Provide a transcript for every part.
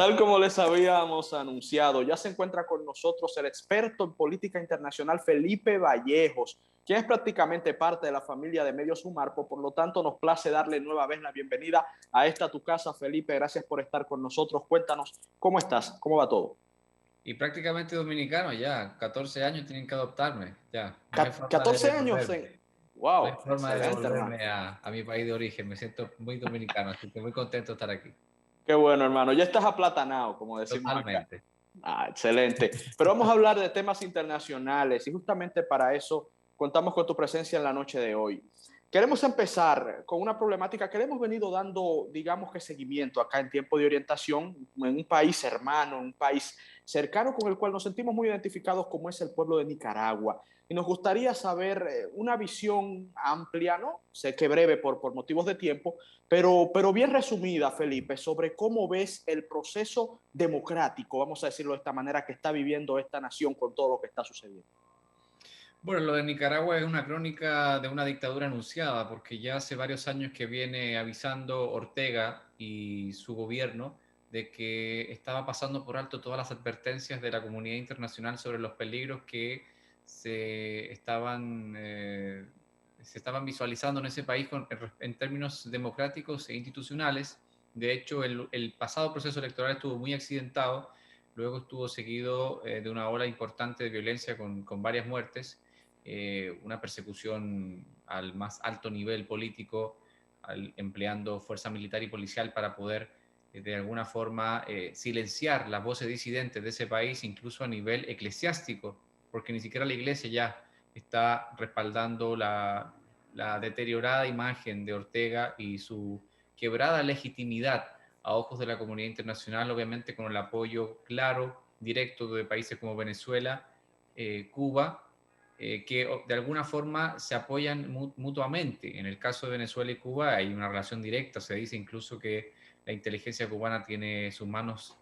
Tal como les habíamos anunciado, ya se encuentra con nosotros el experto en política internacional Felipe Vallejos, quien es prácticamente parte de la familia de Medios Umarpo. Por lo tanto, nos place darle nueva vez la bienvenida a esta tu casa, Felipe. Gracias por estar con nosotros. Cuéntanos, ¿cómo estás? ¿Cómo va todo? Y prácticamente dominicano ya, 14 años tienen que adoptarme, ya. No hay forma de 14 años devolverme, en... no hay Wow, forma de excelente, hermano. devolverme a mi país de origen, me siento muy dominicano, así que muy contento de estar aquí. Qué bueno, hermano. Ya estás aplatanado, como decimos acá. Totalmente. Ah, excelente. Pero vamos a hablar de temas internacionales y justamente para eso contamos con tu presencia en la noche de hoy. Queremos empezar con una problemática que le hemos venido dando, digamos que seguimiento acá en Tiempo de Orientación, en un país hermano, en un país cercano con el cual nos sentimos muy identificados como es el pueblo de Nicaragua. Y nos gustaría saber una visión amplia, ¿no? Sé que breve por motivos de tiempo, pero bien resumida, Felipe, sobre cómo ves el proceso democrático, vamos a decirlo de esta manera, que está viviendo esta nación con todo lo que está sucediendo. Bueno, lo de Nicaragua es una crónica de una dictadura anunciada, porque ya hace varios años que viene avisando Ortega y su gobierno de que estaba pasando por alto todas las advertencias de la comunidad internacional sobre los peligros que se estaban, eh, se estaban visualizando en ese país en términos democráticos e institucionales. De hecho, el pasado proceso electoral estuvo muy accidentado, luego estuvo seguido de una ola importante de violencia con varias muertes, una persecución al más alto nivel político, empleando fuerza militar y policial para poder de alguna forma silenciar las voces disidentes de ese país, incluso a nivel eclesiástico, porque ni siquiera la iglesia ya está respaldando la deteriorada imagen de Ortega y su quebrada legitimidad a ojos de la comunidad internacional, obviamente con el apoyo claro, directo de países como Venezuela, Cuba, que de alguna forma se apoyan mutuamente. En el caso de Venezuela y Cuba hay una relación directa, se dice incluso que la inteligencia cubana tiene sus manos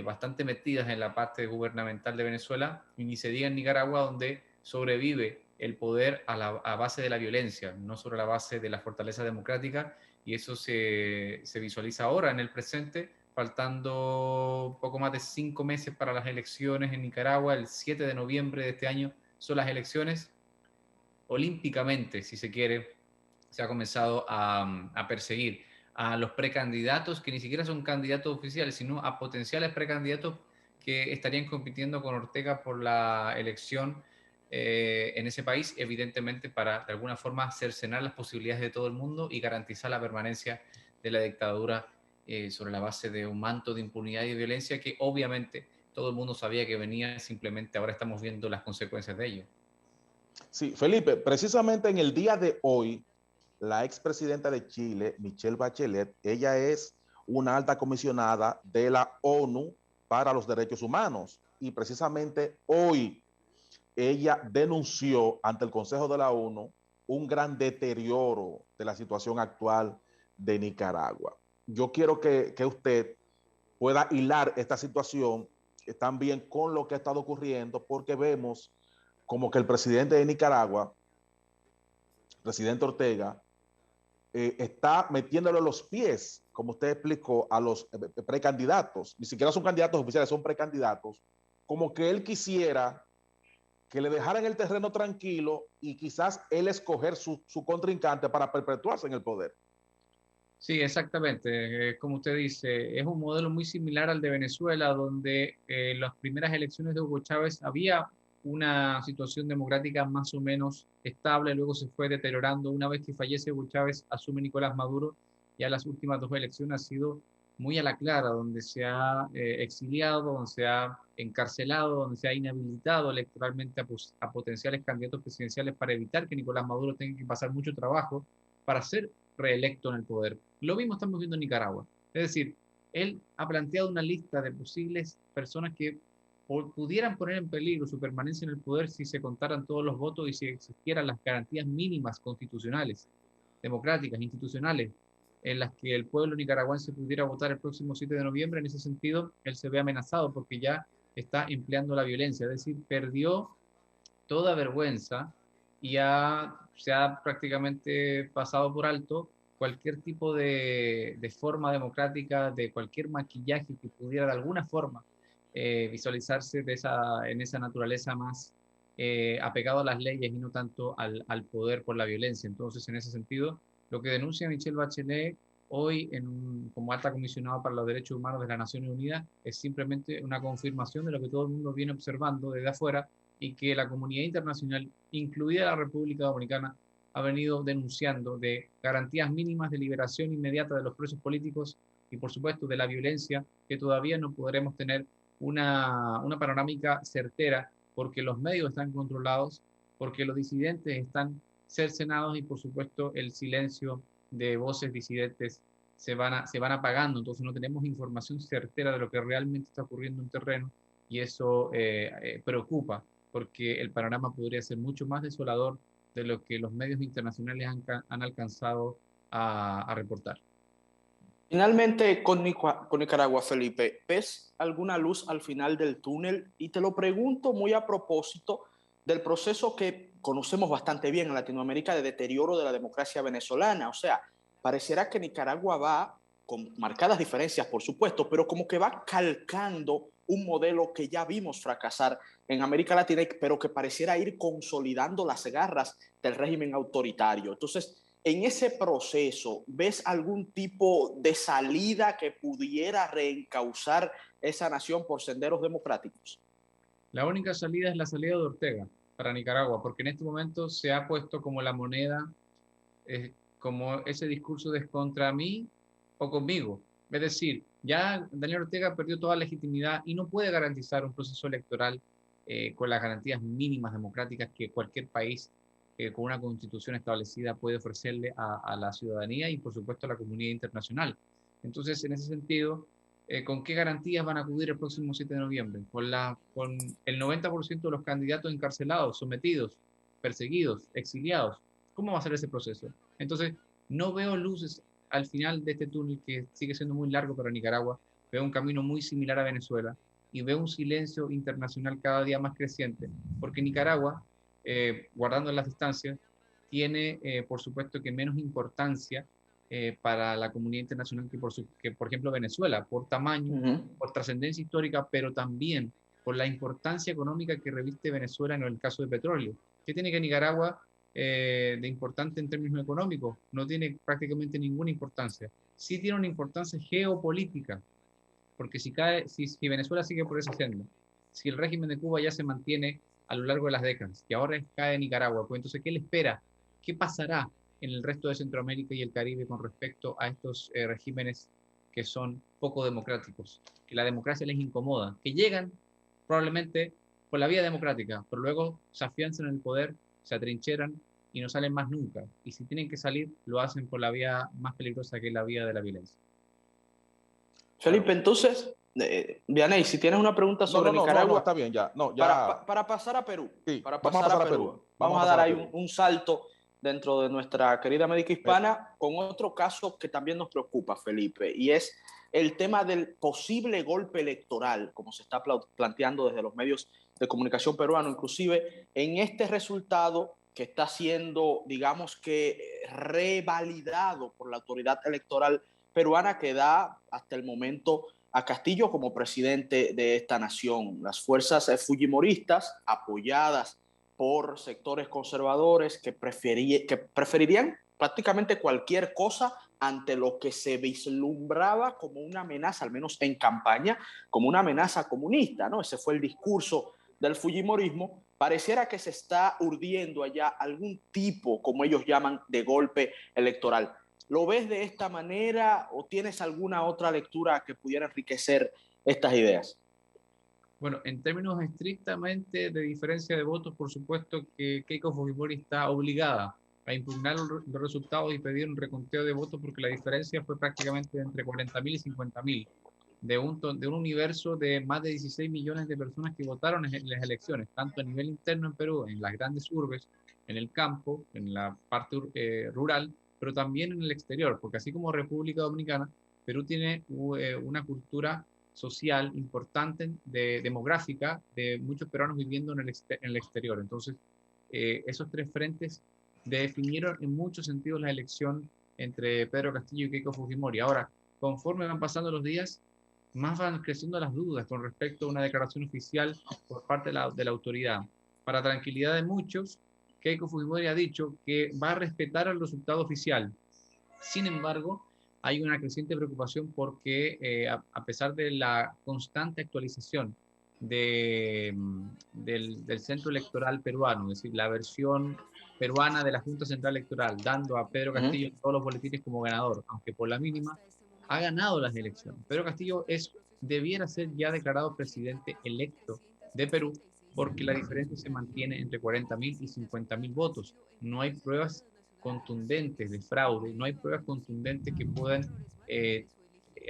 bastante metidas en la parte gubernamental de Venezuela, y ni se diga en Nicaragua, donde sobrevive el poder a base de la violencia, no sobre la base de la fortaleza democrática, y eso se visualiza ahora en el presente, faltando poco más de 5 meses para las elecciones en Nicaragua. El 7 de noviembre de este año son las elecciones. Olímpicamente, si se quiere, se ha comenzado a perseguir a los precandidatos, que ni siquiera son candidatos oficiales, sino a potenciales precandidatos que estarían compitiendo con Ortega por la elección en ese país, evidentemente para de alguna forma cercenar las posibilidades de todo el mundo y garantizar la permanencia de la dictadura sobre la base de un manto de impunidad y de violencia que obviamente todo el mundo sabía que venía, simplemente ahora estamos viendo las consecuencias de ello. Sí, Felipe, precisamente en el día de hoy, la expresidenta de Chile, Michelle Bachelet, ella es una alta comisionada de la ONU para los Derechos Humanos. Y precisamente hoy ella denunció ante el Consejo de la ONU un gran deterioro de la situación actual de Nicaragua. Yo quiero que usted pueda hilar esta situación también con lo que ha estado ocurriendo, porque vemos como que el presidente de Nicaragua, presidente Ortega, está metiéndole los pies, como usted explicó, a los precandidatos. Ni siquiera son candidatos oficiales, son precandidatos. Como que él quisiera que le dejaran el terreno tranquilo y quizás él escoger su contrincante para perpetuarse en el poder. Sí, exactamente. Como usted dice, es un modelo muy similar al de Venezuela, donde en las primeras elecciones de Hugo Chávez había una situación democrática más o menos estable, luego se fue deteriorando. Una vez que fallece Hugo Chávez, asume Nicolás Maduro. Ya las últimas dos elecciones ha sido muy a la clara, donde se ha exiliado, donde se ha encarcelado, donde se ha inhabilitado electoralmente a potenciales candidatos presidenciales para evitar que Nicolás Maduro tenga que pasar mucho trabajo para ser reelecto en el poder. Lo mismo estamos viendo en Nicaragua. Es decir, él ha planteado una lista de posibles personas que pudieran poner en peligro su permanencia en el poder si se contaran todos los votos y si existieran las garantías mínimas constitucionales, democráticas, institucionales, en las que el pueblo nicaragüense pudiera votar el próximo 7 de noviembre. En ese sentido, él se ve amenazado porque ya está empleando la violencia, es decir, perdió toda vergüenza y se ha prácticamente pasado por alto cualquier tipo de forma democrática, de cualquier maquillaje que pudiera de alguna forma visualizarse en esa naturaleza más apegado a las leyes y no tanto al poder por la violencia. Entonces, en ese sentido, lo que denuncia Michelle Bachelet hoy como alta comisionada para los derechos humanos de las Naciones Unidas es simplemente una confirmación de lo que todo el mundo viene observando desde afuera y que la comunidad internacional, incluida la República Dominicana, ha venido denunciando de garantías mínimas de liberación inmediata de los presos políticos y, por supuesto, de la violencia, que todavía no podremos tener una panorámica certera porque los medios están controlados, porque los disidentes están cercenados y, por supuesto, el silencio de voces disidentes se van apagando. Entonces no tenemos información certera de lo que realmente está ocurriendo en terreno y eso preocupa porque el panorama podría ser mucho más desolador de lo que los medios internacionales han alcanzado a reportar. Finalmente, con Nicaragua, Felipe, ¿ves alguna luz al final del túnel? Y te lo pregunto muy a propósito del proceso que conocemos bastante bien en Latinoamérica de deterioro de la democracia venezolana. O sea, pareciera que Nicaragua va, con marcadas diferencias, por supuesto, pero como que va calcando un modelo que ya vimos fracasar en América Latina, pero que pareciera ir consolidando las garras del régimen autoritario. Entonces, en ese proceso, ¿ves algún tipo de salida que pudiera reencauzar esa nación por senderos democráticos? La única salida es la salida de Ortega para Nicaragua, porque en este momento se ha puesto como la moneda, como ese discurso de contra mí o conmigo. Es decir, ya Daniel Ortega perdió toda legitimidad y no puede garantizar un proceso electoral con las garantías mínimas democráticas que cualquier país con una constitución establecida puede ofrecerle a la ciudadanía y por supuesto a la comunidad internacional. Entonces, en ese sentido, ¿con qué garantías van a acudir el próximo 7 de noviembre? Con el 90% de los candidatos encarcelados, sometidos, perseguidos, exiliados. ¿Cómo va a ser ese proceso? Entonces, no veo luces al final de este túnel que sigue siendo muy largo para Nicaragua. Veo un camino muy similar a Venezuela y veo un silencio internacional cada día más creciente, porque Nicaragua, guardando las distancias, tiene, por supuesto, que menos importancia para la comunidad internacional que, por ejemplo, Venezuela, por tamaño, por trascendencia histórica, pero también por la importancia económica que reviste Venezuela en el caso de petróleo. ¿Qué tiene que Nicaragua de importante en términos económicos? No tiene prácticamente ninguna importancia. Sí tiene una importancia geopolítica, porque si Venezuela sigue por esa senda, si el régimen de Cuba ya se mantiene a lo largo de las décadas y ahora cae Nicaragua, pues entonces, ¿qué le espera? ¿Qué pasará en el resto de Centroamérica y el Caribe con respecto a estos regímenes que son poco democráticos, que la democracia les incomoda, que llegan probablemente por la vía democrática, pero luego se afianzan en el poder, se atrincheran y no salen más nunca. Y si tienen que salir, lo hacen por la vía más peligrosa que es la vía de la violencia. Felipe, entonces, Vianey, si tienes una pregunta sobre Nicaragua, está bien, ya. No, ya. para pasar a Perú, Sí, para vamos a pasar pasar a a Perú, Perú. vamos Vamos a a dar pasar a ahí Perú. un salto dentro de nuestra querida América Pe- Hispana con otro caso que también nos preocupa, Felipe, y es el tema del posible golpe electoral, como se está planteando desde los medios de comunicación peruanos, inclusive en este resultado que está siendo, digamos que, revalidado por la autoridad electoral peruana que da hasta el momento a Castillo como presidente de esta nación. Las fuerzas fujimoristas, apoyadas por sectores conservadores que preferirían prácticamente cualquier cosa ante lo que se vislumbraba como una amenaza, al menos en campaña, como una amenaza comunista, ¿no? Ese fue el discurso del fujimorismo. Pareciera que se está urdiendo allá algún tipo, como ellos llaman, de golpe electoral. ¿Lo ves de esta manera o tienes alguna otra lectura que pudiera enriquecer estas ideas? Bueno, en términos estrictamente de diferencia de votos, por supuesto que Keiko Fujimori está obligada a impugnar los resultados y pedir un reconteo de votos porque la diferencia fue prácticamente entre 40.000 y 50.000 de un universo de más de 16 millones de personas que votaron en las elecciones, tanto a nivel interno en Perú, en las grandes urbes, en el campo, en la parte rural, pero también en el exterior, porque así como República Dominicana, Perú tiene una cultura social importante, demográfica, de muchos peruanos viviendo en el exterior. Entonces, esos tres frentes definieron en muchos sentidos la elección entre Pedro Castillo y Keiko Fujimori. Ahora, conforme van pasando los días, más van creciendo las dudas con respecto a una declaración oficial por parte de la autoridad. Para tranquilidad de muchos, Keiko Fujimori ha dicho que va a respetar el resultado oficial. Sin embargo, hay una creciente preocupación porque a pesar de la constante actualización del centro electoral peruano, es decir, la versión peruana de la Junta Central Electoral, dando a Pedro Castillo todos los boletines como ganador, aunque por la mínima, ha ganado las elecciones. Pedro Castillo debiera ser ya declarado presidente electo de Perú porque la diferencia se mantiene entre 40.000 y 50.000 votos. No hay pruebas contundentes de fraude, no hay pruebas contundentes que puedan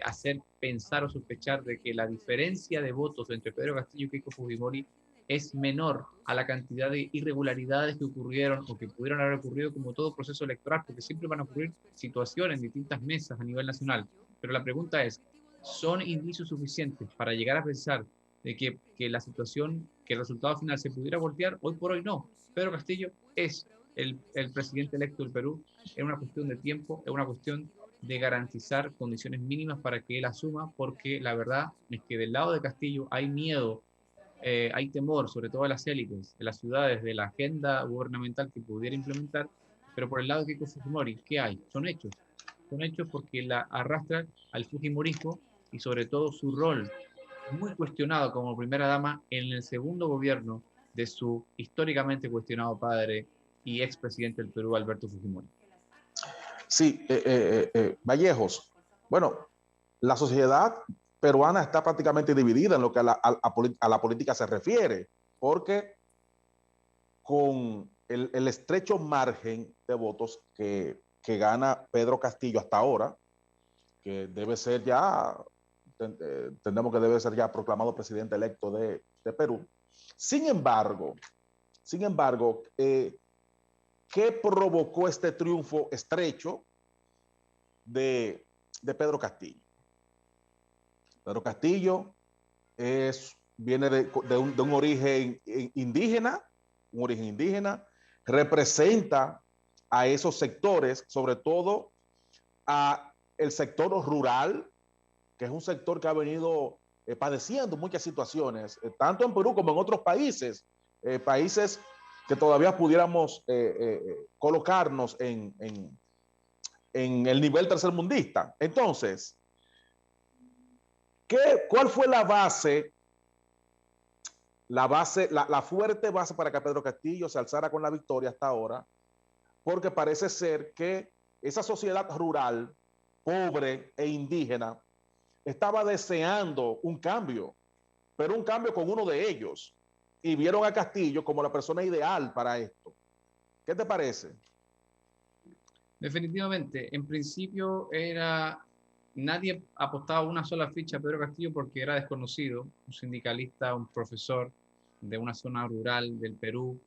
hacer pensar o sospechar de que la diferencia de votos entre Pedro Castillo y Keiko Fujimori es menor a la cantidad de irregularidades que ocurrieron o que pudieron haber ocurrido como todo proceso electoral, porque siempre van a ocurrir situaciones en distintas mesas a nivel nacional. Pero la pregunta es, ¿son indicios suficientes para llegar a pensar de que la situación, que el resultado final se pudiera voltear? Hoy por hoy no. Pedro Castillo es el presidente electo del Perú. Es una cuestión de tiempo, es una cuestión de garantizar condiciones mínimas para que él asuma, porque la verdad es que del lado de Castillo hay miedo, hay temor, sobre todo de las élites, de las ciudades, de la agenda gubernamental que pudiera implementar, pero por el lado de Keiko Fujimori, ¿qué hay? Son hechos porque la arrastra al Fujimorismo y sobre todo su rol muy cuestionado como primera dama en el segundo gobierno de su históricamente cuestionado padre y expresidente del Perú, Alberto Fujimori. Sí, Vallejos. Bueno, la sociedad peruana está prácticamente dividida en lo que a la política se refiere, porque con el estrecho margen de votos que gana Pedro Castillo hasta ahora, que debe ser ya, entendemos que debe ser ya proclamado presidente electo de Perú. Sin embargo, ¿qué provocó este triunfo estrecho de Pedro Castillo? Pedro Castillo viene de un origen indígena, representa a esos sectores, sobre todo a el sector rural, que es un sector que ha venido padeciendo muchas situaciones, tanto en Perú como en otros países, países que todavía pudiéramos colocarnos en el nivel tercermundista. Entonces, ¿cuál fue la fuerte base para que Pedro Castillo se alzara con la victoria hasta ahora? Porque parece ser que esa sociedad rural, pobre e indígena, estaba deseando un cambio, pero un cambio con uno de ellos, y vieron a Castillo como la persona ideal para esto. ¿Qué te parece? Definitivamente, en principio nadie apostaba una sola ficha a Pedro Castillo porque era desconocido, un sindicalista, un profesor de una zona rural del Perú,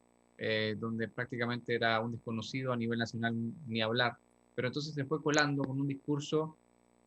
donde prácticamente era un desconocido a nivel nacional, ni hablar. Pero entonces se fue colando con un discurso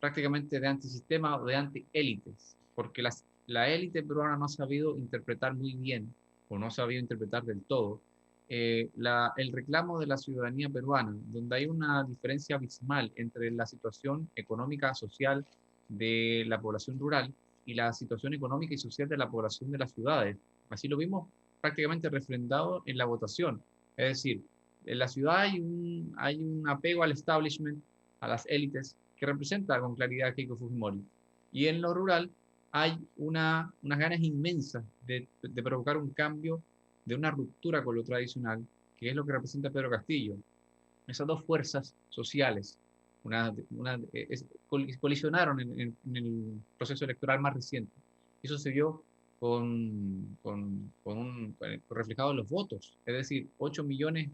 prácticamente de antisistema o de antiélites, porque la élite peruana no ha sabido interpretar muy bien, o no ha sabido interpretar del todo, el reclamo de la ciudadanía peruana, donde hay una diferencia abismal entre la situación económica social de la población rural y la situación económica y social de la población de las ciudades. Así lo vimos prácticamente refrendado en la votación. Es decir, en la ciudad hay un apego al establishment, a las élites, que representa con claridad a Keiko Fujimori. Y en lo rural hay unas ganas inmensas de provocar un cambio, de una ruptura con lo tradicional, que es lo que representa Pedro Castillo. Esas dos fuerzas sociales colisionaron en el proceso electoral más reciente. Eso se vio reflejado en los votos, es decir, 8 millones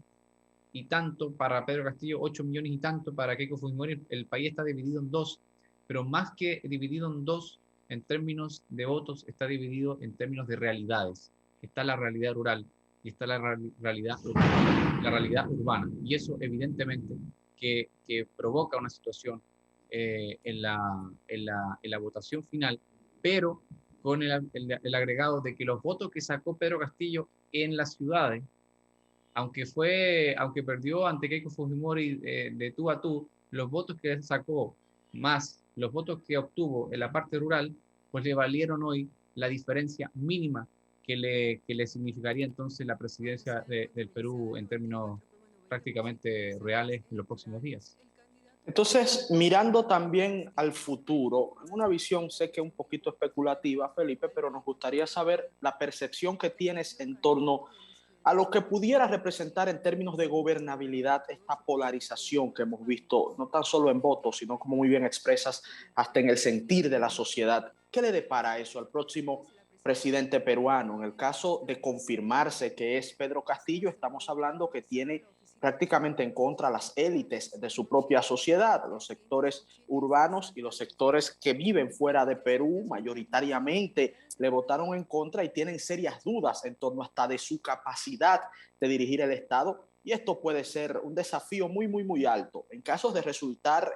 y tanto para Pedro Castillo, 8 millones y tanto para Keiko Fujimori. El país está dividido en dos, pero más que dividido en dos en términos de votos, está dividido en términos de realidades. Está la realidad rural y está la realidad urbana. Y eso evidentemente que provoca una situación en la votación final, pero con el agregado de que los votos que sacó Pedro Castillo en las ciudades, aunque perdió ante Keiko Fujimori de tú a tú, los votos que sacó más los votos que obtuvo en la parte rural, pues le valieron hoy la diferencia mínima que le significaría entonces la presidencia del Perú en términos prácticamente reales en los próximos días. Entonces, mirando también al futuro, en una visión sé que un poquito especulativa, Felipe, pero nos gustaría saber la percepción que tienes en torno a lo que pudiera representar en términos de gobernabilidad esta polarización que hemos visto, no tan solo en votos, sino como muy bien expresas, hasta en el sentir de la sociedad. ¿Qué le depara eso al próximo presidente peruano? En el caso de confirmarse que es Pedro Castillo, estamos hablando que tiene prácticamente en contra las élites de su propia sociedad, los sectores urbanos y los sectores que viven fuera de Perú, mayoritariamente le votaron en contra y tienen serias dudas en torno hasta de su capacidad de dirigir el Estado. Y esto puede ser un desafío muy alto. En caso de resultar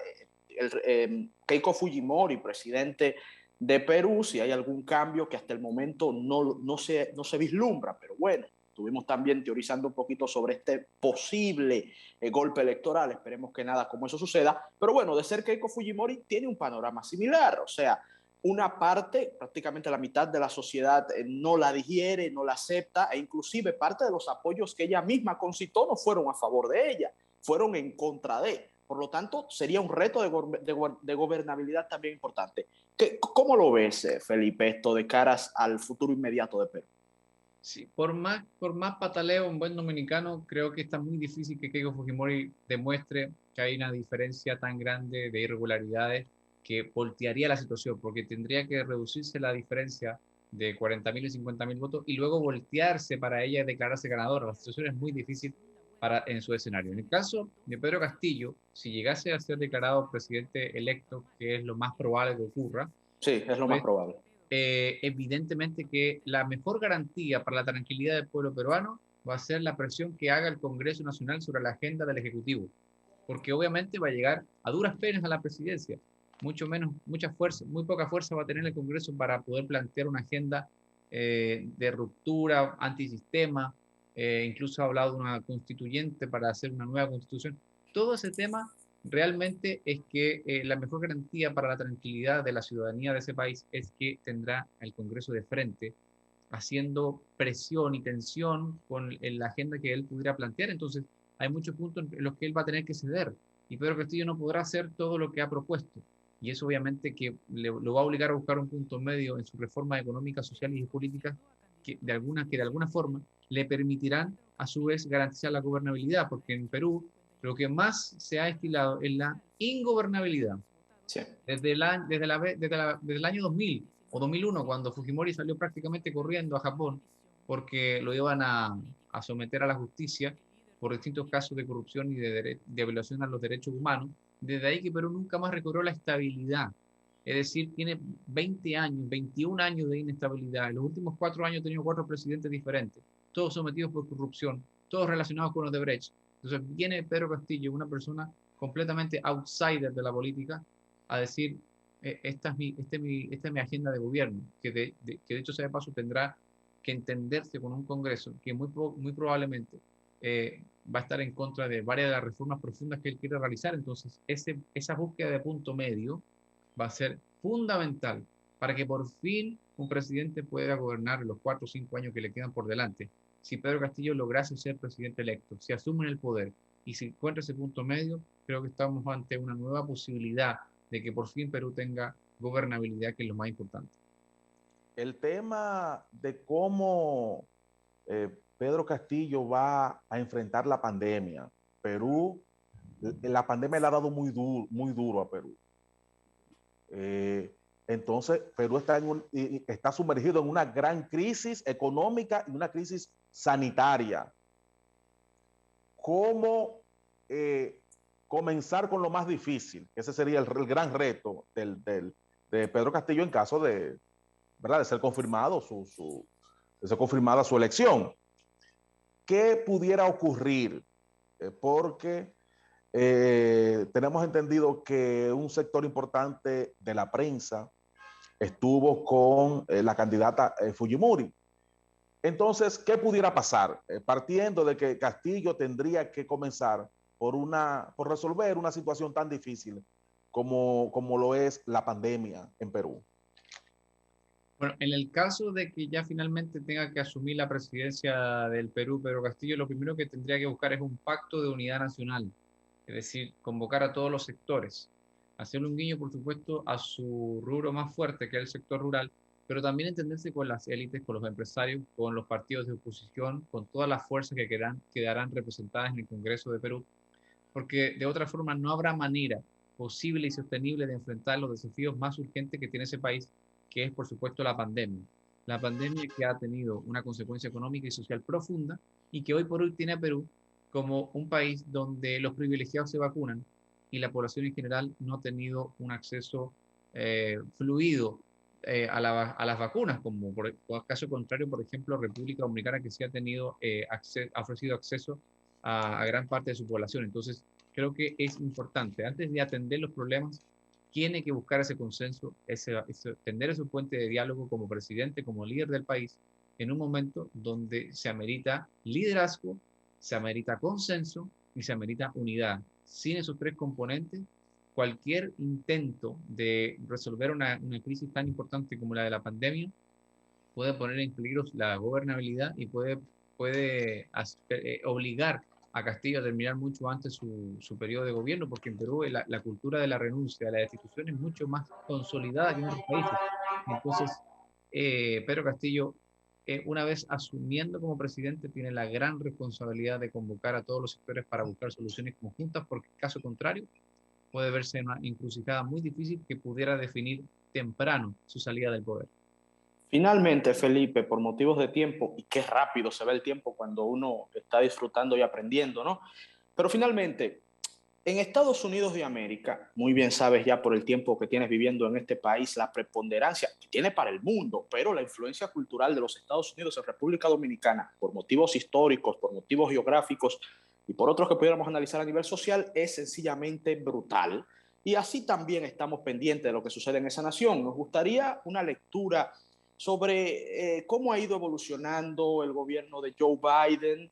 Keiko Fujimori, presidente de Perú, si hay algún cambio que hasta el momento no se vislumbra, pero bueno, estuvimos también teorizando un poquito sobre este posible golpe electoral. Esperemos que nada como eso suceda. Pero bueno, de ser Keiko Fujimori tiene un panorama similar. O sea, una parte, prácticamente la mitad de la sociedad no la digiere, no la acepta, e inclusive parte de los apoyos que ella misma concitó no fueron a favor de ella, fueron en contra de. Por lo tanto, sería un reto de gobernabilidad también importante. ¿Cómo lo ves, Felipe, esto de caras al futuro inmediato de Perú? Sí, por más pataleo un buen dominicano, creo que está muy difícil que Keiko Fujimori demuestre que hay una diferencia tan grande de irregularidades que voltearía la situación, porque tendría que reducirse la diferencia de 40.000 y 50.000 votos y luego voltearse para ella declararse ganadora. La situación es muy difícil en su escenario. En el caso de Pedro Castillo, si llegase a ser declarado presidente electo, que es lo más probable que ocurra, sí, es lo pues más probable. Evidentemente que la mejor garantía para la tranquilidad del pueblo peruano va a ser la presión que haga el Congreso Nacional sobre la agenda del Ejecutivo, porque obviamente va a llegar a duras penas a la presidencia, mucha fuerza, muy poca fuerza va a tener el Congreso para poder plantear una agenda de ruptura, antisistema, incluso ha hablado de una constituyente para hacer una nueva constitución. Todo ese tema realmente es que la mejor garantía para la tranquilidad de la ciudadanía de ese país es que tendrá el Congreso de frente haciendo presión y tensión con la agenda que él pudiera plantear. Entonces, hay muchos puntos en los que él va a tener que ceder y Pedro Castillo no podrá hacer todo lo que ha propuesto. Y eso obviamente que lo va a obligar a buscar un punto medio en su reforma económica, social y política que de alguna forma le permitirán a su vez garantizar la gobernabilidad, porque en Perú lo que más se ha estilado es la ingobernabilidad. Sí. Desde el año 2000 o 2001, cuando Fujimori salió prácticamente corriendo a Japón porque lo iban a someter a la justicia por distintos casos de corrupción y de violación a los derechos humanos, desde ahí que Perú nunca más recobró la estabilidad. Es decir, tiene 20 años, 21 años de inestabilidad. En los últimos 4 años ha tenido 4 presidentes diferentes, todos sometidos por corrupción, todos relacionados con Odebrecht. Entonces viene Pedro Castillo, una persona completamente outsider de la política, a decir, esta es mi agenda de gobierno, que de hecho sea de paso tendrá que entenderse con un Congreso que muy probablemente va a estar en contra de varias de las reformas profundas que él quiere realizar. Entonces, esa búsqueda de punto medio va a ser fundamental para que por fin un presidente pueda gobernar los 4 o 5 años que le quedan por delante. Si Pedro Castillo lograse ser presidente electo, si asume el poder y si encuentra ese punto medio, creo que estamos ante una nueva posibilidad de que por fin Perú tenga gobernabilidad, que es lo más importante. El tema de cómo Pedro Castillo va a enfrentar la pandemia. Perú, la pandemia le ha dado muy duro a Perú. Entonces, Perú está sumergido en una gran crisis económica y una crisis sanitaria. ¿Cómo comenzar con lo más difícil? Ese sería el gran reto de Pedro Castillo en caso de, ¿verdad?, de ser confirmada su elección. ¿Qué pudiera ocurrir? Porque tenemos entendido que un sector importante de la prensa estuvo con la candidata Fujimori. Entonces, ¿qué pudiera pasar? Partiendo de que Castillo tendría que comenzar por resolver una situación tan difícil como lo es la pandemia en Perú? Bueno, en el caso de que ya finalmente tenga que asumir la presidencia del Perú, Pedro Castillo, lo primero que tendría que buscar es un pacto de unidad nacional, es decir, convocar a todos los sectores, hacerle un guiño, por supuesto, a su rubro más fuerte, que es el sector rural, pero también entenderse con las élites, con los empresarios, con los partidos de oposición, con todas las fuerzas que quedarán representadas en el Congreso de Perú, porque de otra forma no habrá manera posible y sostenible de enfrentar los desafíos más urgentes que tiene ese país, que es por supuesto la pandemia. La pandemia que ha tenido una consecuencia económica y social profunda y que hoy por hoy tiene a Perú como un país donde los privilegiados se vacunan y la población en general no ha tenido un acceso fluido a las vacunas, como por caso contrario, por ejemplo, República Dominicana, que sí ha tenido, ha ofrecido acceso a gran parte de su población. Entonces, creo que es importante, antes de atender los problemas, tiene que buscar ese consenso, tender ese puente de diálogo como presidente, como líder del país, en un momento donde se amerita liderazgo, se amerita consenso y se amerita unidad. Sin esos tres componentes, cualquier intento de resolver una crisis tan importante como la de la pandemia puede poner en peligro la gobernabilidad y puede obligar a Castillo a terminar mucho antes su periodo de gobierno, porque en Perú la cultura de la renuncia a la destitución es mucho más consolidada que en otros países. Entonces, Pedro Castillo, una vez asumiendo como presidente, tiene la gran responsabilidad de convocar a todos los sectores para buscar soluciones conjuntas, porque caso contrario, puede verse en una encrucijada muy difícil que pudiera definir temprano su salida del poder. Finalmente, Felipe, por motivos de tiempo, y qué rápido se ve el tiempo cuando uno está disfrutando y aprendiendo, ¿no? Pero finalmente, en Estados Unidos de América, muy bien sabes ya por el tiempo que tienes viviendo en este país, la preponderancia que tiene para el mundo, pero la influencia cultural de los Estados Unidos en República Dominicana, por motivos históricos, por motivos geográficos y por otros que pudiéramos analizar a nivel social, es sencillamente brutal. Y así también estamos pendientes de lo que sucede en esa nación. Nos gustaría una lectura sobre cómo ha ido evolucionando el gobierno de Joe Biden.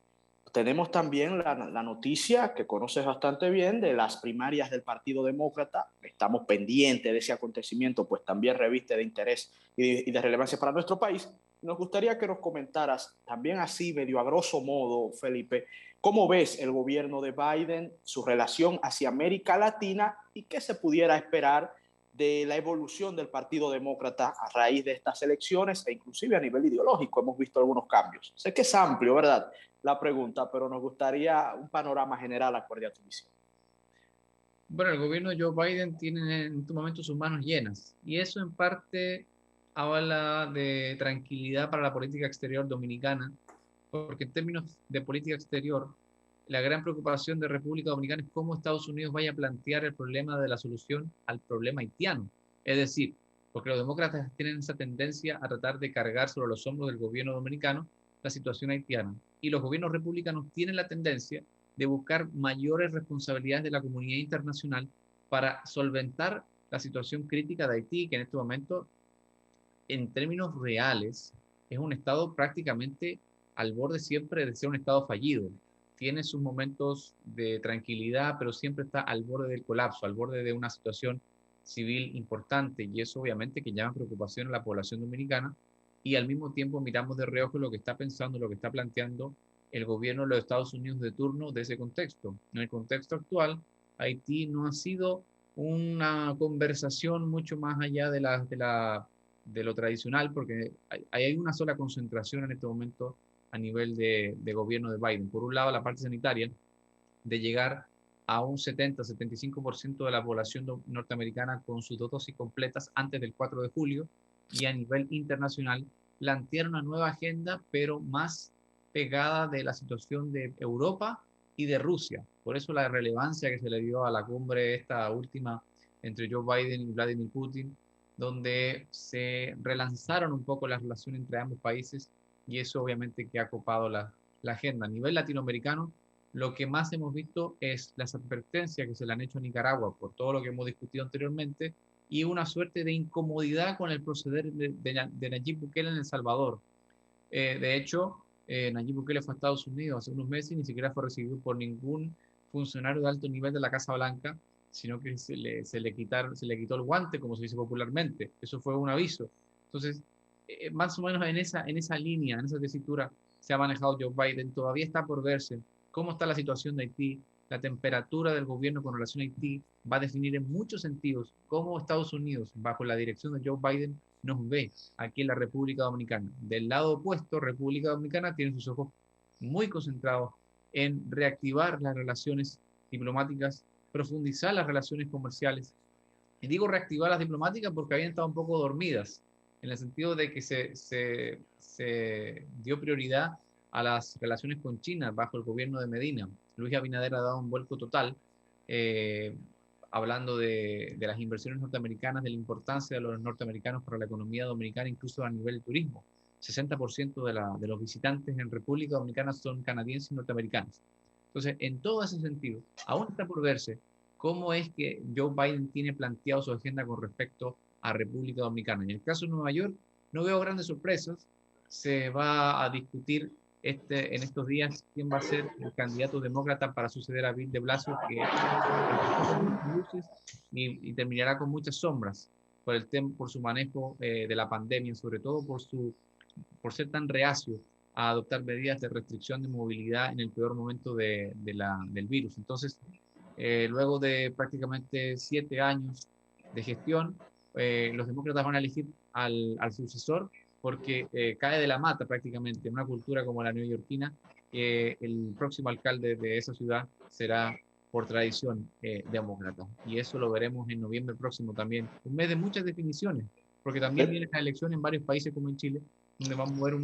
Tenemos también la noticia que conoces bastante bien de las primarias del Partido Demócrata. Estamos pendientes de ese acontecimiento, pues también reviste de interés y de relevancia para nuestro país. Nos gustaría que nos comentaras también así, medio a grosso modo, Felipe, cómo ves el gobierno de Biden, su relación hacia América Latina y qué se pudiera esperar de la evolución del Partido Demócrata a raíz de estas elecciones e inclusive a nivel ideológico hemos visto algunos cambios. Sé que es amplio, ¿verdad?, la pregunta, pero nos gustaría un panorama general acorde a tu visión. Bueno, el gobierno de Joe Biden tiene en este momento sus manos llenas y eso en parte habla de tranquilidad para la política exterior dominicana, porque en términos de política exterior, la gran preocupación de República Dominicana es cómo Estados Unidos vaya a plantear el problema de la solución al problema haitiano. Es decir, porque los demócratas tienen esa tendencia a tratar de cargar sobre los hombros del gobierno dominicano la situación haitiana. Y los gobiernos republicanos tienen la tendencia de buscar mayores responsabilidades de la comunidad internacional para solventar la situación crítica de Haití, que en este momento, en términos reales, es un estado prácticamente al borde siempre de ser un estado fallido. Tiene sus momentos de tranquilidad, pero siempre está al borde del colapso, al borde de una situación civil importante, y eso obviamente que llama preocupación a la población dominicana, y al mismo tiempo miramos de reojo lo que está pensando, lo que está planteando el gobierno de los Estados Unidos de turno de ese contexto. En el contexto actual, Haití no ha sido una conversación mucho más allá de lo tradicional, porque hay una sola concentración en este momento a nivel de gobierno de Biden. Por un lado, la parte sanitaria, de llegar a un 70-75% de la población norteamericana con sus dosis completas antes del 4 de julio, y a nivel internacional plantear una nueva agenda, pero más pegada de la situación de Europa y de Rusia. Por eso la relevancia que se le dio a la cumbre esta última entre Joe Biden y Vladimir Putin, donde se relanzaron un poco las relaciones entre ambos países, y eso obviamente que ha copado la agenda. A nivel latinoamericano, lo que más hemos visto es las advertencias que se le han hecho a Nicaragua por todo lo que hemos discutido anteriormente y una suerte de incomodidad con el proceder de Nayib Bukele en El Salvador. De hecho, Nayib Bukele fue a Estados Unidos hace unos meses y ni siquiera fue recibido por ningún funcionario de alto nivel de la Casa Blanca, sino que se le quitó el guante, como se dice popularmente. Eso fue un aviso. Entonces, más o menos en esa línea, en esa tesitura, se ha manejado Joe Biden. Todavía está por verse cómo está la situación de Haití. La temperatura del gobierno con relación a Haití va a definir en muchos sentidos cómo Estados Unidos, bajo la dirección de Joe Biden, nos ve aquí en la República Dominicana. Del lado opuesto, República Dominicana tiene sus ojos muy concentrados en reactivar las relaciones diplomáticas, profundizar las relaciones comerciales. Y digo reactivar las diplomáticas porque habían estado un poco dormidas, en el sentido de que se dio prioridad a las relaciones con China bajo el gobierno de Medina. Luis Abinader ha dado un vuelco total, hablando de las inversiones norteamericanas, de la importancia de los norteamericanos para la economía dominicana, incluso a nivel de turismo. 60% de los visitantes en República Dominicana son canadienses y norteamericanos. Entonces, en todo ese sentido, aún está por verse cómo es que Joe Biden tiene planteado su agenda con respecto a República Dominicana. En el caso de Nueva York, no veo grandes sorpresas. Se va a discutir en estos días quién va a ser el candidato demócrata para suceder a Bill de Blasio, que luces y terminará con muchas sombras por su manejo de la pandemia, sobre todo por ser tan reacio a adoptar medidas de restricción de movilidad en el peor momento del virus. Entonces, luego de prácticamente 7 años de gestión, los demócratas van a elegir al sucesor porque cae de la mata prácticamente en una cultura como la neoyorquina. El próximo alcalde de esa ciudad será por tradición demócrata. Y eso lo veremos en noviembre próximo también. Un mes de muchas definiciones, porque también viene la elección en varios países como en Chile, donde vamos a ver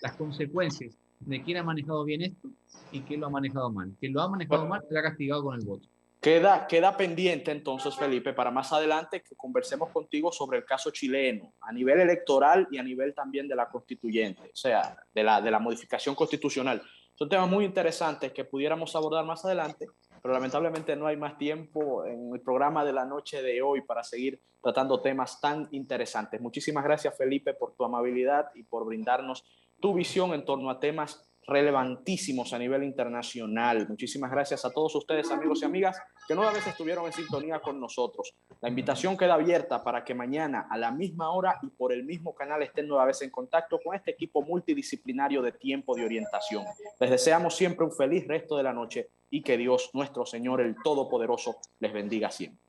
las consecuencias de quién ha manejado bien esto y quién lo ha manejado mal. Quien lo ha manejado mal será castigado con el voto. Queda pendiente entonces, Felipe, para más adelante que conversemos contigo sobre el caso chileno, a nivel electoral y a nivel también de la constituyente, o sea, de la modificación constitucional. Son temas muy interesantes que pudiéramos abordar más adelante, pero lamentablemente no hay más tiempo en el programa de la noche de hoy para seguir tratando temas tan interesantes. Muchísimas gracias, Felipe, por tu amabilidad y por brindarnos tu visión en torno a temas relevantísimos a nivel internacional. Muchísimas gracias a todos ustedes, amigos y amigas, que nueva vez estuvieron en sintonía con nosotros. La invitación queda abierta para que mañana a la misma hora y por el mismo canal estén nueva vez en contacto con este equipo multidisciplinario de Tiempo de Orientación. Les deseamos siempre un feliz resto de la noche y que Dios, nuestro Señor, el Todopoderoso, les bendiga siempre.